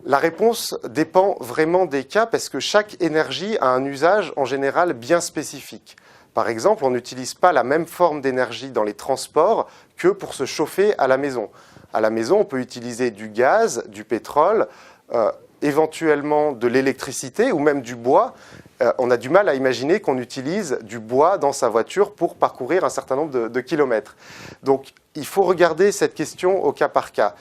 La réponse dépend vraiment des cas parce que chaque énergie a un usage en général bien spécifique. Par exemple, on n'utilise pas la même forme d'énergie dans les transports que pour se chauffer à la maison. À la maison, on peut utiliser du gaz, du pétrole, éventuellement de l'électricité ou même du bois. On a du mal à imaginer qu'on utilise du bois dans sa voiture pour parcourir un certain nombre de kilomètres. Donc, il faut regarder cette question au cas par cas.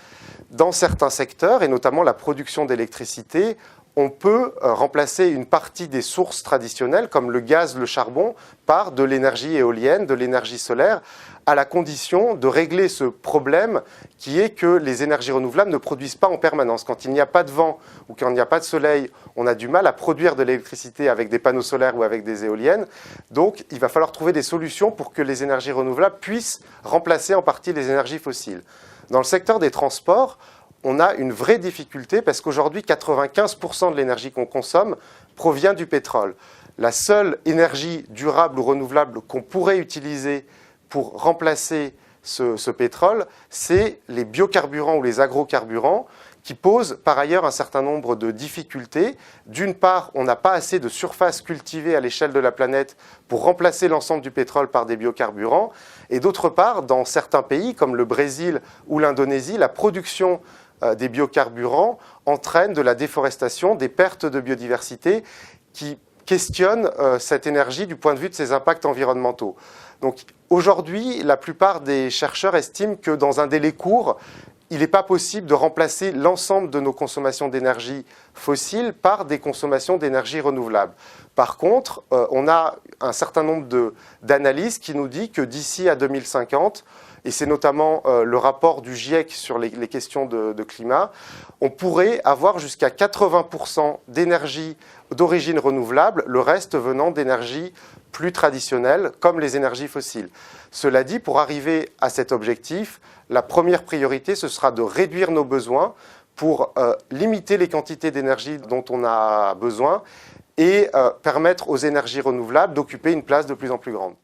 Dans certains secteurs, et notamment la production d'électricité, on peut remplacer une partie des sources traditionnelles, comme le gaz, le charbon, par de l'énergie éolienne, de l'énergie solaire, à la condition de régler ce problème qui est que les énergies renouvelables ne produisent pas en permanence. Quand il n'y a pas de vent ou quand il n'y a pas de soleil, on a du mal à produire de l'électricité avec des panneaux solaires ou avec des éoliennes. Donc, il va falloir trouver des solutions pour que les énergies renouvelables puissent remplacer en partie les énergies fossiles. Dans le secteur des transports, on a une vraie difficulté parce qu'aujourd'hui, 95% de l'énergie qu'on consomme provient du pétrole. La seule énergie durable ou renouvelable qu'on pourrait utiliser pour remplacer ce pétrole, c'est les biocarburants ou les agrocarburants qui posent par ailleurs un certain nombre de difficultés. D'une part, on n'a pas assez de surface cultivée à l'échelle de la planète pour remplacer l'ensemble du pétrole par des biocarburants. Et d'autre part, dans certains pays comme le Brésil ou l'Indonésie, la production des biocarburants entraîne de la déforestation, des pertes de biodiversité qui questionnent cette énergie du point de vue de ses impacts environnementaux. Donc aujourd'hui, la plupart des chercheurs estiment que dans un délai court, il n'est pas possible de remplacer l'ensemble de nos consommations d'énergie fossile par des consommations d'énergie renouvelable. Par contre, on a un certain nombre d'analyses qui nous disent que d'ici à 2050, et c'est notamment le rapport du GIEC sur les questions de climat, on pourrait avoir jusqu'à 80% d'énergie d'origine renouvelable, le reste venant d'énergies plus traditionnelles, comme les énergies fossiles. Cela dit, pour arriver à cet objectif, la première priorité, ce sera de réduire nos besoins pour limiter les quantités d'énergie dont on a besoin et permettre aux énergies renouvelables d'occuper une place de plus en plus grande.